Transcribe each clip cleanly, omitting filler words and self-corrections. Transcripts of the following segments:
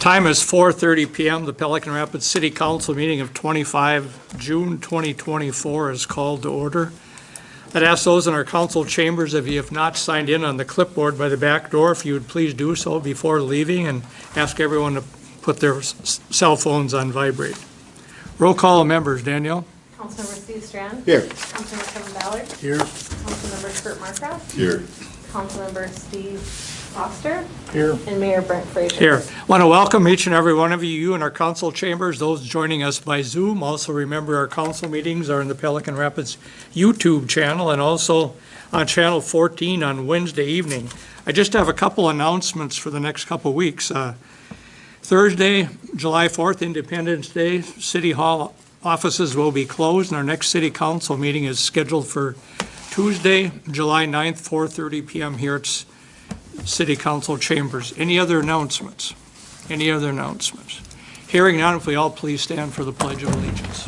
Time is 4:30 p.m. The Pelican Rapids City Council meeting of 25 June 2024 is called to order. I'd ask those in our council chambers, if you have not signed in on the clipboard by the back door, if you would please do so before leaving, and ask everyone to put their cell phones on vibrate. Roll call of members. Danielle? Councilmember Steve Strand. Here. Councilmember Kevin Ballard. Here. Councilmember Kurt Markgraf. Here. Councilmember Steve Foster. Here. And Mayor Brent Frazier. Here. Want to welcome each and every one of you in our council chambers, those joining us by Zoom. Also remember our council meetings are in the Pelican Rapids YouTube channel and also on channel 14 on Wednesday evening. I just have a couple announcements for the next couple weeks. Thursday, July 4th, Independence Day, City Hall offices will be closed, and our next city council meeting is scheduled for Tuesday, July 9th, 4:30 p.m. here at City Council chambers. Any other announcements? Any other announcements? Hearing none, if we all please stand for the Pledge of Allegiance.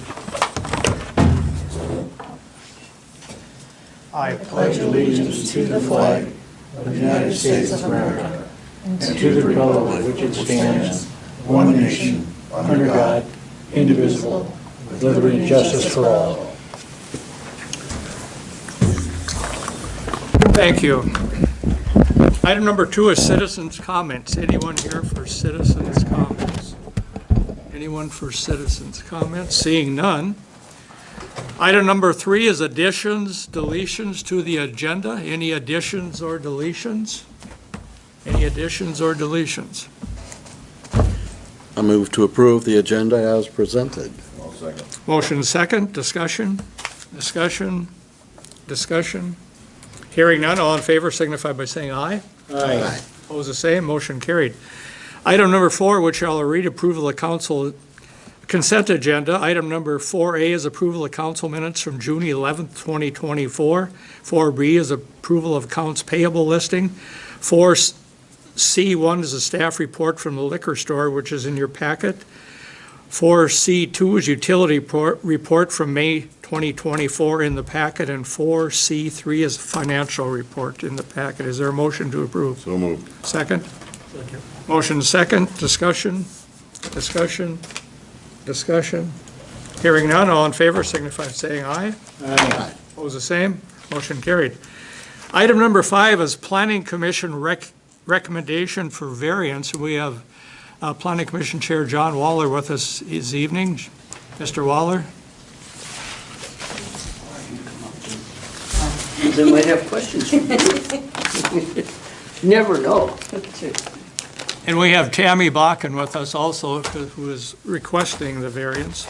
I pledge allegiance to the flag of the United States of America and to the republic which it stands, one nation, under God, indivisible, with liberty and justice for all. Thank you. Item number 2 is citizens' comments. Anyone here for citizens' comments? Anyone for citizens' comments? Seeing none. Item number 3 is additions, deletions to the agenda. Any additions or deletions? Any additions or deletions? I move to approve the agenda as presented. I'll second. Motion second, discussion, discussion, discussion. Hearing none, all in favor signify by saying aye. Aye. Opposed, the same, motion carried. Item number 4, which I'll read, approval of council consent agenda. Item number 4A is approval of council minutes from June 11th, 2024. 4B is approval of accounts payable listing. 4C1 is a staff report from the liquor store, which is in your packet. 4C2 is utility report from May 2024 in the packet, and 4C3 is financial report in the packet. Is there a motion to approve? So moved. Second? Motion second, discussion, discussion, discussion. Hearing none, all in favor signify by saying aye. Aye. Opposed, the same, motion carried. Item number 5 is Planning Commission recommendation for variance. We have Planning Commission Chair John Waller with us this evening. Mr. Waller? They might have questions for me. Never know. And we have Tammy Bakken with us also, who is requesting the variance.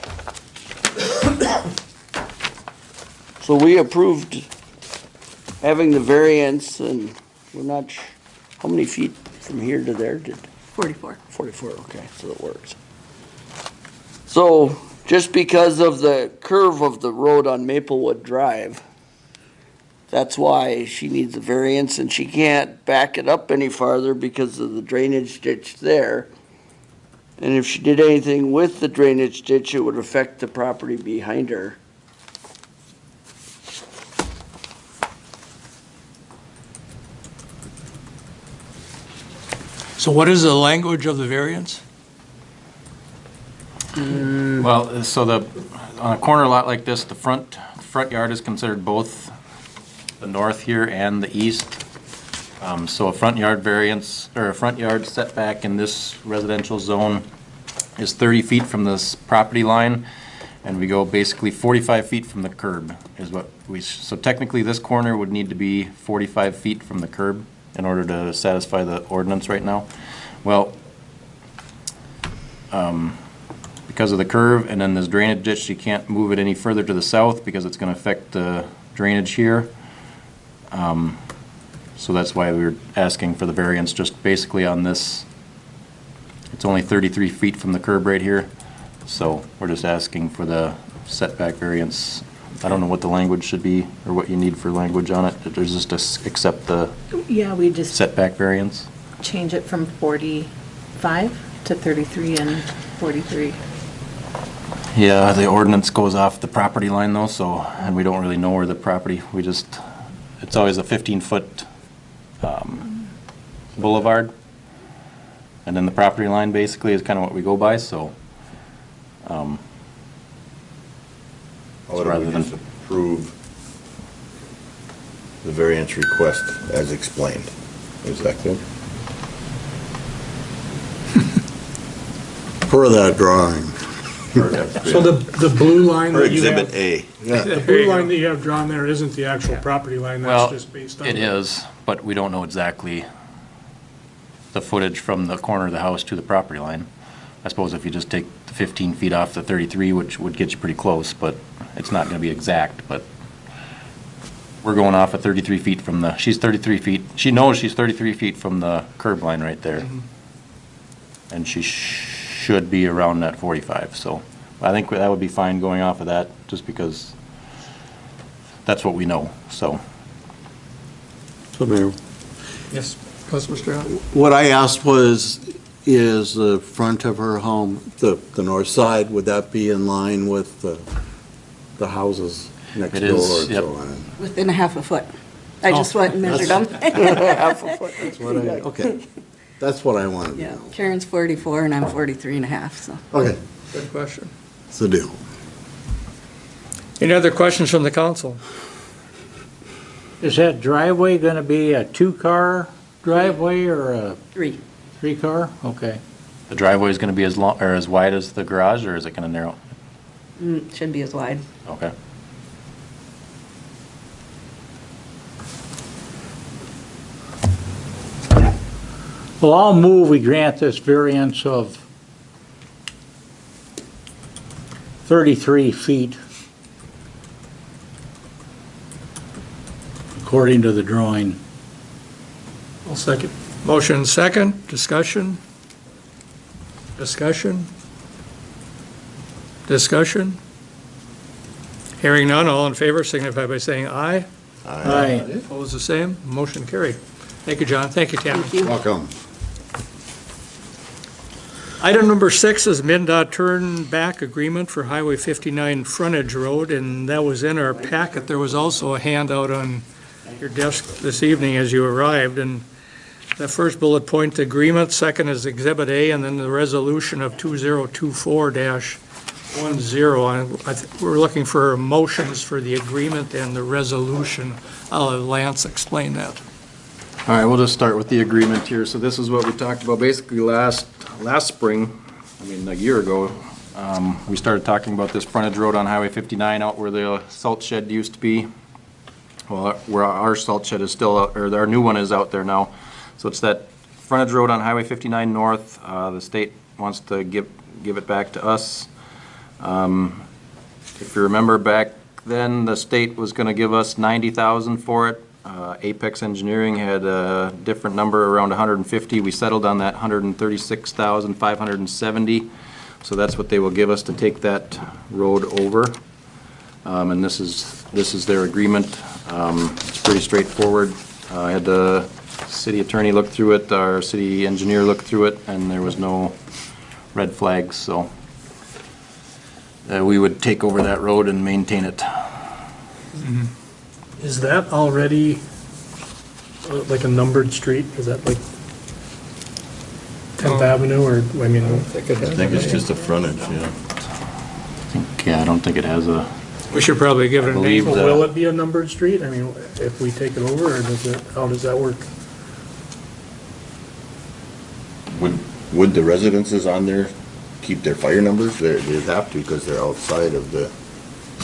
So we approved having the variance, and we're not, how many feet from here to there did? 44. 44, okay, so it works. So just because of the curve of the road on Maplewood Drive, that's why she needs a variance, and she can't back it up any farther because of the drainage ditch there. And if she did anything with the drainage ditch, it would affect the property behind her. So what is the language of the variance? Well, so on a corner lot like this, the front yard is considered both the north here and the east. So a front yard variance, or a front yard setback in this residential zone is 30 feet from this property line, and we go basically 45 feet from the curb is what so technically this corner would need to be 45 feet from the curb in order to satisfy the ordinance right now. Well, because of the curve and then this drainage ditch, you can't move it any further to the south because it's going to affect the drainage here. So that's why we were asking for the variance just basically on this. It's only 33 feet from the curb right here. So we're just asking for the setback variance. I don't know what the language should be or what you need for language on it. There's just to accept the Yeah, we just setback variance. change it from 45 to 33 and 43. Yeah, the ordinance goes off the property line though, so, and we don't really know where the property, it's always a 15-foot boulevard. And then the property line basically is kind of what we go by, so. How So about rather we than- just approve the variance request as explained? Is that good? Per that drawing. So the blue line Or that you Exhibit have, A. Yeah. the blue line that you have drawn there isn't the actual property line, Well, that's just based on. it is, but we don't know exactly the footage from the corner of the house to the property line. I suppose if you just take the 15 feet off the 33, which would get you pretty close, but it's not gonna be exact, but we're going off at 33 feet from the, she's 33 feet, she knows she's 33 feet from the curb line right there. And she should be around that 45, so I think that would be fine going off of that, just because that's what we know, so. So, Mayor, Yes, Councilor Stroud? what I asked was, is the front of her home, the north side, would that be in line with the houses next It door is, and yep. so on? Within a half a foot. I just went and measured them. That's what I, okay. That's what I wanted to Yeah, know. Karen's 44 and I'm 43 and a half, so. Okay, Good question. that's the deal. Any other questions from the council? Is that driveway gonna be a 2-car driveway or a 3. 3-car? Okay. The driveway is gonna be as long, or as wide as the garage, or is it gonna narrow? Should be as wide. Okay. Well, I'll move we grant this variance of 33 feet according to the drawing. I'll second. Motion second, discussion? Discussion? Discussion? Hearing none, all in favor signify by saying aye. Aye. Opposed, the same. Motion carried. Thank you, John. Thank you, Tammy. Thank you. Welcome. Item number 6 is MnDOT turn back agreement for Highway 59 frontage road, and that was in our packet. There was also a handout on your desk this evening as you arrived, and the first bullet point, the agreement, second is Exhibit A, and then the resolution of 2024-10. We're looking for motions for the agreement and the resolution. I'll have Lance explain that. All right, we'll just start with the agreement here. So this is what we talked about basically last spring, I mean, a year ago. We started talking about this frontage road on Highway 59 out where the salt shed used to be. Well, where our salt shed is still out, or our new one is out there now. So it's that frontage road on Highway 59 North. The state wants to give it back to us. If you remember back then, the state was gonna give us $90,000 for it. Apex Engineering had a different number, around 150. We settled on that 136,570. So that's what they will give us to take that road over. And this is their agreement. It's pretty straightforward. I had the city attorney look through it, our city engineer look through it, and there was no red flags, so we would take over that road and maintain it. Is that already like a numbered street? Is that like 10th Avenue or, I mean, I think it's just a frontage, yeah. I don't think it has a, We should probably give it a believe name. so that- will it be a numbered street? I mean, if we take it over, or does it, how does that work? Would the residences on there keep their fire numbers? They'd have to because they're outside of the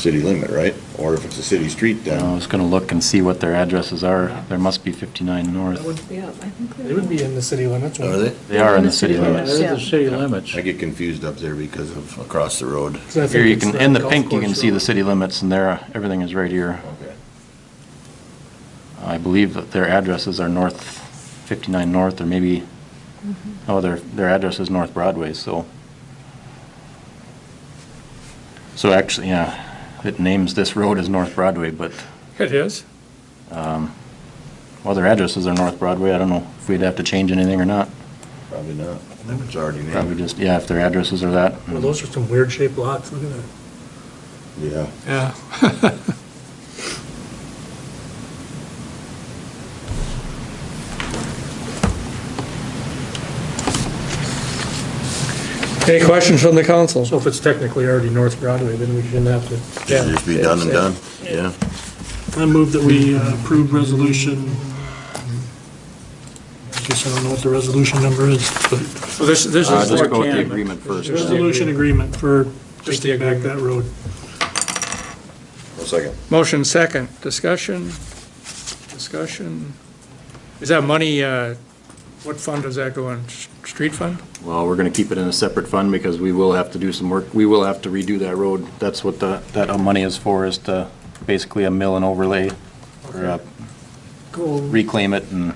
city limit, right? Or if it's a city street, I then was gonna look and see what their addresses are. There must be 59 That North. would, Yeah, I think they would be in the city limits. are they? They are in the city Yeah, limits. they're the city limits. I get confused up there because of across the road. 'Cause I think Here you it's can, in the golf pink, you can course see the road. city limits, and there, everything is right here. Okay. I believe that their addresses are North, 59 North, or maybe, oh, their address is North Broadway, so. So actually, yeah, it names this road as North Broadway, but, It is. well, their addresses are North Broadway. I don't know if we'd have to change anything or not. Probably not. If it's already Probably named. just, yeah, if their addresses are that. Well, those are some weird shaped lots. Look at that. Yeah. Yeah. Any questions from the council? So if it's technically already North Broadway, then we shouldn't have to. Should just be done and done, yeah. I move that we approve resolution, I guess I don't know what the resolution number is, but Well, this is Just for go with the Canada. agreement first. resolution agreement for Just the taking back that road. One second. Motion second, discussion. Is that money, what fund does that go in? Street fund? Well, we're gonna keep it in a separate fund because we will have to do some work. We will have to redo that road. That's what that money is for, is to basically a mill and overlay, or Go, reclaim it and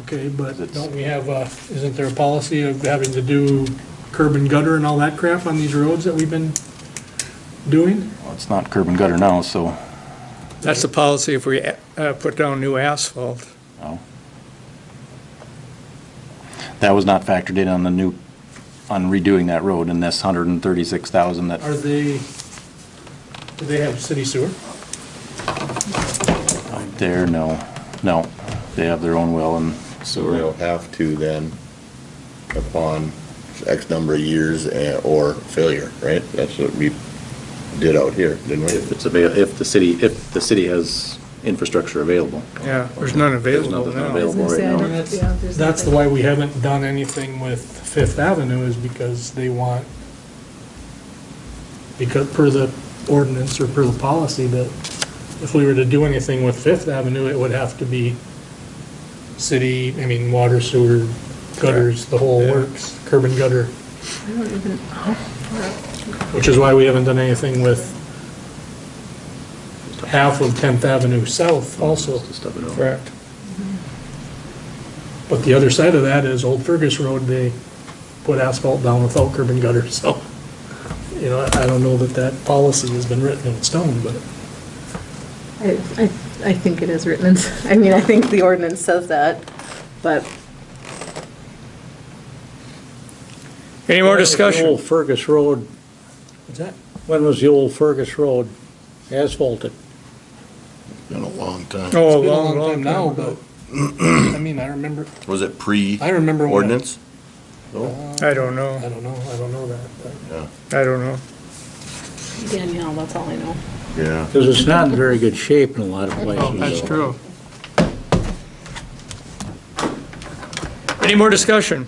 okay, but It's- don't we have, isn't there a policy of having to do curb and gutter and all that crap on these roads that we've been doing? well, it's not curb and gutter now, so. That's the policy if we put down new asphalt. No. That was not factored in on the new, on redoing that road in this 136,000 that, Are they, do they have city sewer? there, no, they have their own well and So sewer. they'll have to then, upon X number of years or failure, right? That's what we did out here, didn't we? If the city has infrastructure available. Yeah, there's none available nothing now. available. right now. That's the why we haven't done anything with Fifth Avenue, is because they want, because per the ordinance or per the policy, that if we were to do anything with Fifth Avenue, it would have to be city, water, sewer, gutters, the whole works, curb and gutter. Which is why we haven't done anything with half of 10th Avenue South also. To stub it over. Correct. But the other side of that is Old Fergus Road, they put asphalt down without curb and gutter, so, I don't know that that policy has been written in stone, but. I think it is written, I think the ordinance says that, but Any more The discussion? old Fergus Road, What's that? when was the old Fergus Road asphalted? Been a long time. Oh, It's been a long long time now, ago. but, I remember, Was it I remember when. pre-ordinance? I don't know. I don't know that, but. Yeah, I don't know. Danielle, that's all I know. yeah. Because it's not in very good shape in a lot of places. Oh, that's true. Any more discussion?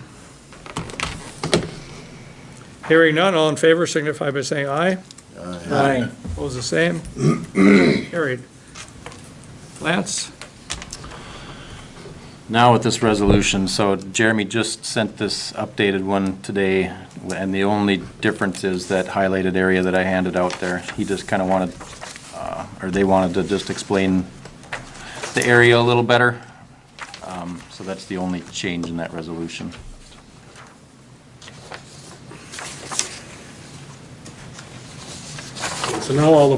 Hearing none, all in favor signify by saying aye. Aye. Opposed, the same. Carried. Lance? Now with this resolution, so Jeremy just sent this updated one today, and the only difference is that highlighted area that I handed out there. He just kind of wanted, or they wanted to just explain the area a little better. So that's the only change in that resolution. So now I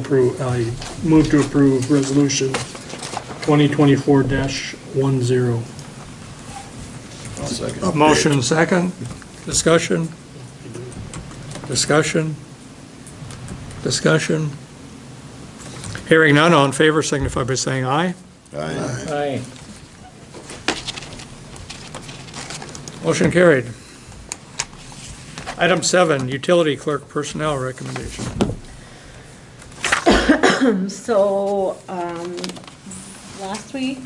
move to approve resolution 2024-10. I'll second. Motion second. Discussion? Discussion? Discussion? Hearing none, all in favor signify by saying aye. Aye. Aye. Motion carried. Item 7, utility clerk personnel recommendation. So, last week,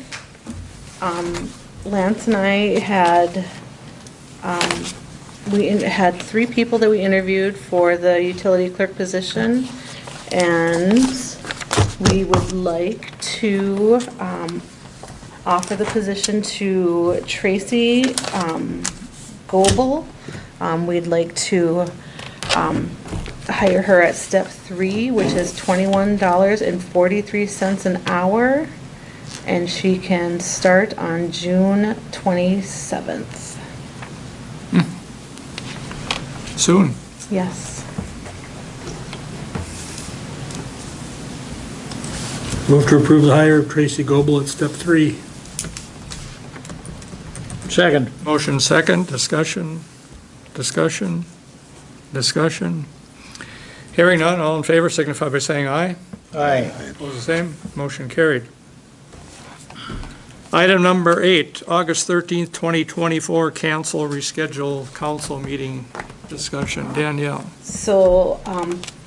Lance and I had, had 3 people that we interviewed for the utility clerk position, and we would like to, offer the position to Tracy, Goebel. We'd like to, hire her at step 3, which is $21.43 an hour, and she can start on June 27th. Soon. Yes. Move to approve the hire of Tracy Goebel at step 3. Second. Motion second. Discussion? Discussion? Discussion? Hearing none, all in favor signify by saying aye. Aye. Opposed, the same. Motion carried. Item number 8, August 13th, 2024, cancel, reschedule council meeting Discussion, Danielle. So,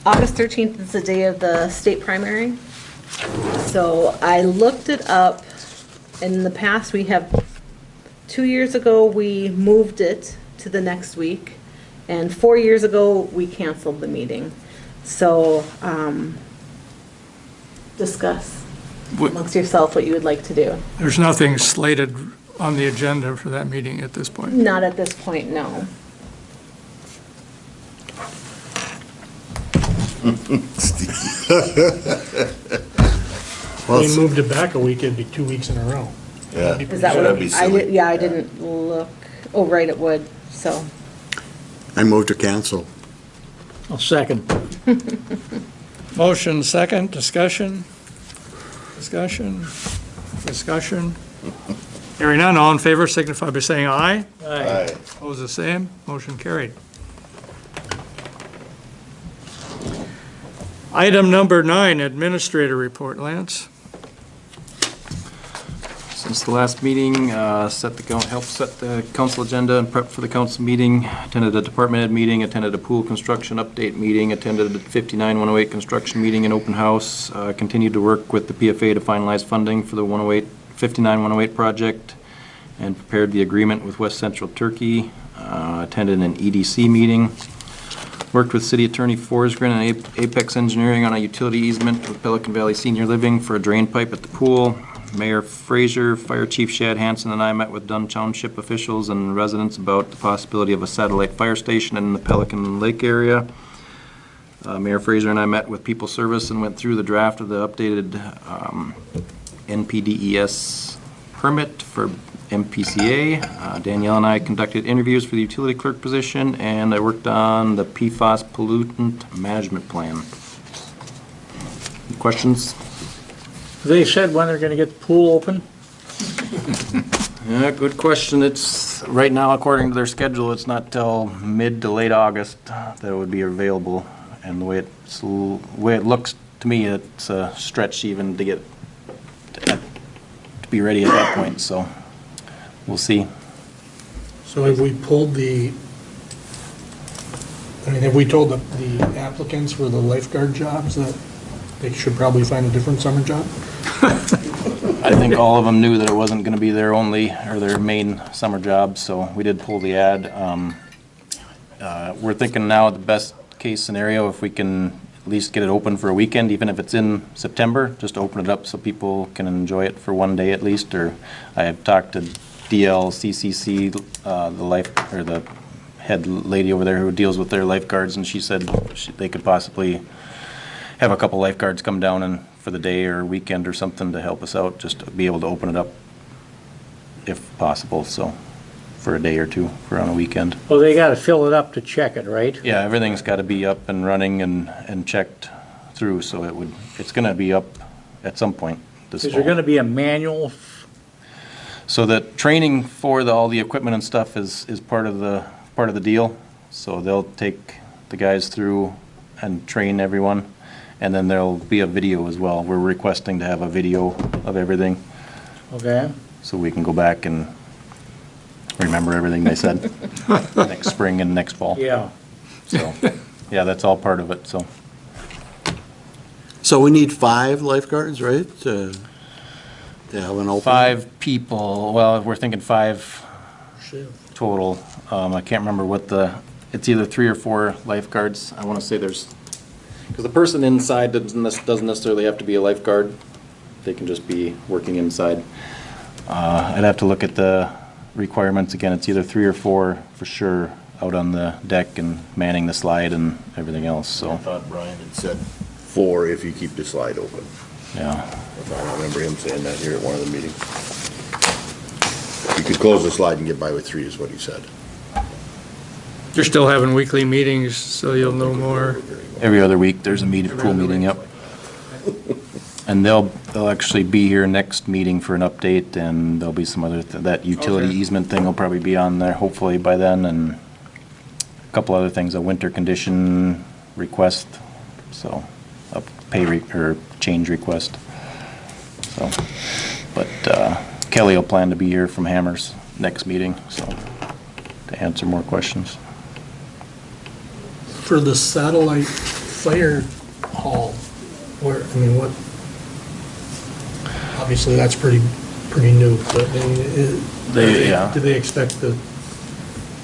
August 13th is the day of the state primary. So I looked it up. In the past, 2 years ago, we moved it to the next week. And 4 years ago, we canceled the meeting. So, discuss amongst yourself what you would like to do. There's nothing slated on the agenda for that meeting at this point. Not at this point, no. Well, We moved it back a week, it'd be 2 weeks in a row. Yeah. Is that what, That'd be silly. yeah, I didn't look, oh, right, it would, so. I move to cancel. I'll second. Motion second, discussion. Discussion. Discussion. Hearing none, all in favor signify by saying aye. Aye. Opposed, the same. Motion carried. Item number 9, administrator report. Lance? Since the last meeting, helped set the council agenda and prep for the council meeting, attended a department head meeting, attended a pool construction update meeting, attended a 59-108 construction meeting and open house, continued to work with the PFA to finalize funding for the 59-108 project, and prepared the agreement with West Central Turkey, attended an EDC meeting, worked with City Attorney Forsgren and Apex Engineering on a utility easement with Pelican Valley Senior Living for a drain pipe at the pool. Mayor Fraser, Fire Chief Shad Hansen, and I met with Dunn Township officials and residents about the possibility of a satellite fire station in the Pelican Lake area. Mayor Fraser and I met with People Service and went through the draft of the updated NPDES permit for MPCA. Danielle and I conducted interviews for the utility clerk position, and I worked on the PFAS pollutant management plan. Any questions? They said when they're gonna get the pool open? Yeah, good question. It's, right now, according to their schedule, it's not till mid to late August that it would be available. And the way it looks to me, it's a stretch even to get, to be ready at that point, so we'll see. So have we pulled have we told the applicants for the lifeguard jobs that they should probably find a different summer job? I think all of them knew that it wasn't gonna be their only, or their main summer job, so we did pull the ad. We're thinking now the best case scenario, if we can at least get it open for a weekend, even if it's in September, just open it up so people can enjoy it for one day at least, or I have talked to DLCCC, the head lady over there who deals with their lifeguards, and she said they could possibly have a couple lifeguards come down and for the day or weekend or something to help us out, just to be able to open it up if possible, so for a day or two for on a weekend. Well, they gotta fill it up to check it, right? Yeah, everything's got to be up and running and checked through, so it's going to be up at some point this Is there fall. gonna be a manual? So the training for all the equipment and stuff is part of the deal. So they'll take the guys through and train everyone, and then there'll be a video as well. We're requesting to have a video of everything, Okay. so we can go back and remember everything they said next spring and next fall. Yeah. So, yeah, that's all part of it, so. So we need 5 lifeguards, right? To have an open? 5 people, well, we're thinking 5 total. I can't remember what it's either 3 or 4 lifeguards. I want to say because the person inside doesn't necessarily have to be a lifeguard. They can just be working inside. I'd have to look at the requirements again. It's either 3 or 4 for sure out on the deck and manning the slide and everything else, I so, thought Brian had said 4 if you keep the slide open. yeah. I remember him saying that here at one of the meetings. You could close the slide and get by with 3 is what he said. You're still having weekly meetings, so you'll know more. Every other week, there's a pool meeting, yep. And they'll actually be here next meeting for an update, and there'll be some other, that utility Okay. easement thing will probably be on there hopefully by then, and a couple other things, a winter condition request, so, a or change request. So, but Kelly will plan to be here from Hammers next meeting, so, to answer more questions. For the satellite fire hall, where, I mean, what, obviously that's pretty new, but Yeah. do they expect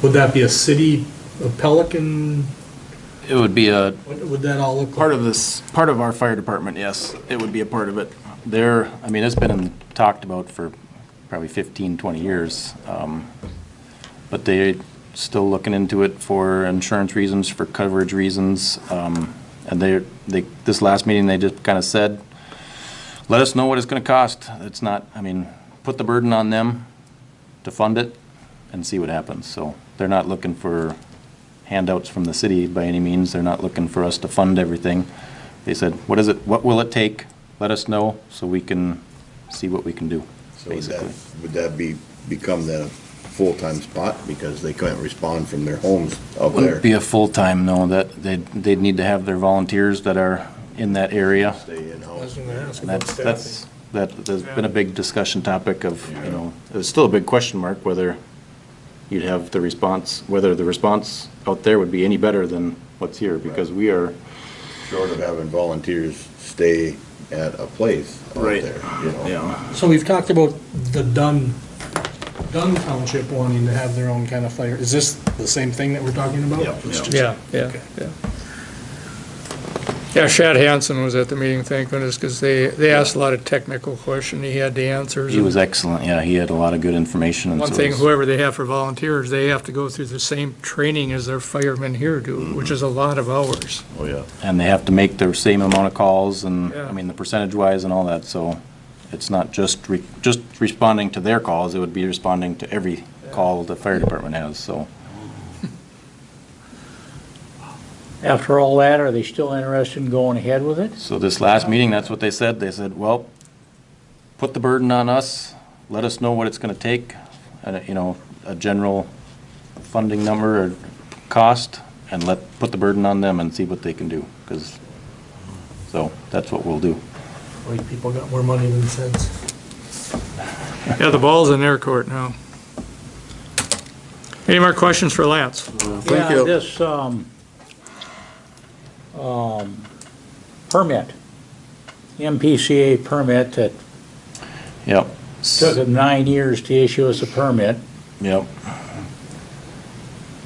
would that be a city, a Pelican, It would be a what would that all look like? part of our fire department, yes, it would be a part of it. I mean, it's been talked about for probably 15, 20 years. But they're still looking into it for insurance reasons, for coverage reasons. And this last meeting, they just kind of said, let us know what it's gonna cost. It's not, I mean, put the burden on them to fund it and see what happens. So they're not looking for handouts from the city by any means. They're not looking for us to fund everything. They said, what will it take? Let us know so we can see what we can do, So basically. would that become the full-time spot because they couldn't respond from their homes out there? Wouldn't be a full-time, no, that they'd need to have their volunteers that are in that area. Stay I in-house. was gonna ask And about that's, staffing. there's been a big discussion topic of, it's still a big question mark whether you'd have the response, whether the response out there would be any better than what's here, because we are, Short of having volunteers stay at a place out Right. there, you know? yeah. So we've talked about the Dunn Township wanting to have their own kind of fire. Is this the same thing that we're talking about? Yep, It's yep. just- Yeah, yeah, Okay. yeah. Yeah, Shad Hansen was at the meeting, thank goodness, because they asked a lot of technical questions, he had the answers. He was excellent, yeah, he had a lot of good information. And One so thing, it was- whoever they have for volunteers, they have to go through the same training as their firemen here do, which is a lot of hours. Oh, yeah. And they have to make the same amount of calls and, Yeah. I mean, the percentage-wise and all that, so it's not just responding to their calls, it would be responding to every call the fire department has, so. After all that, are they still interested in going ahead with it? So this last meeting, that's what they said. They said, well, put the burden on us, let us know what it's gonna take, a general funding number or cost, and put the burden on them and see what they can do, so that's what we'll do. White people got more money than sense. Yeah, the ball's in their court now. Any more questions for Lance? Thank you. This, permit, MPCA permit that Yep. took them 9 years to issue us a permit. Yep.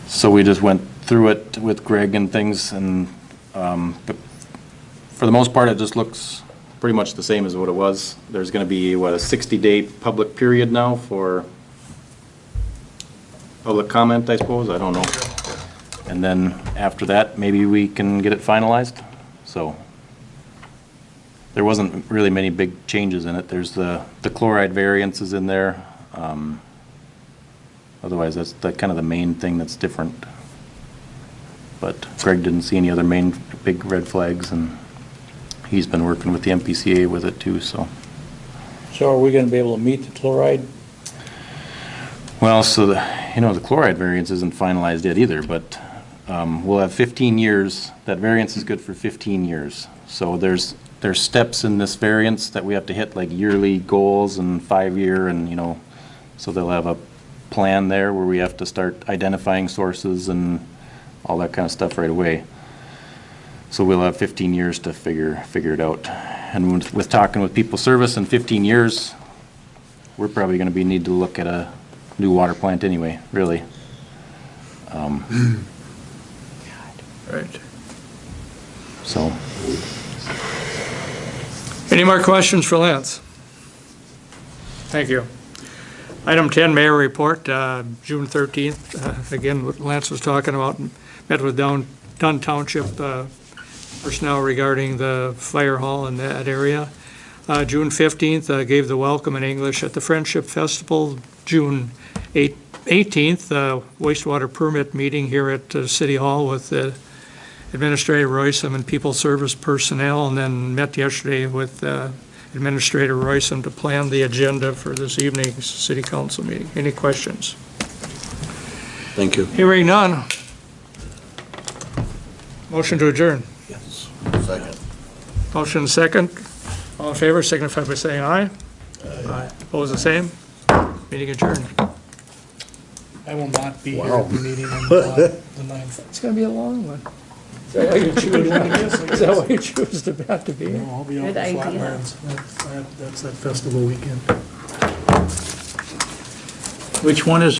So we just went through it with Greg and things, and but for the most part, it just looks pretty much the same as what it was. There's gonna be, a 60-day public period now for public comment, I suppose, I don't know. And then after that, maybe we can get it finalized, so. There wasn't really many big changes in it. There's the chloride variance is in there. Otherwise, that's kind of the main thing that's different. But Greg didn't see any other main big red flags, and he's been working with the MPCA with it too, so. So are we gonna be able to meet the chloride? Well, so the chloride variance isn't finalized yet either, but we'll have 15 years. That variance is good for 15 years. So there's steps in this variance that we have to hit, like yearly goals and 5-year, and, so they'll have a plan there where we have to start identifying sources and all that kind of stuff right away. So we'll have 15 years to figure it out. And with talking with People Service in 15 years, we're probably gonna need to look at a new water plant anyway, really. Right. So, Any more questions for Lance? Thank you. Item 10, Mayor Report, June 13th. Again, what Lance was talking about, met with Dunn Township personnel regarding the fire hall in that area. June 15th, gave the welcome in English at the Friendship Festival. June 18th, wastewater permit meeting here at City Hall with Administrator Roysam and People Service personnel, and then met yesterday with Administrator Roysam to plan the agenda for this evening's City Council meeting. Any questions? Thank you. Hearing none. Motion to adjourn. Yes. Second. Motion second. All in favor, signify by saying aye. Aye. Opposed, the same. Meeting adjourned. I will not be here at the meeting on the 9th. It's gonna be a long one. Is that why you choose, Good one, I guess, I is that why guess. you choose to have to be No, here? I'll be out in Good idea. Flatlands. That's that festival weekend. Which one is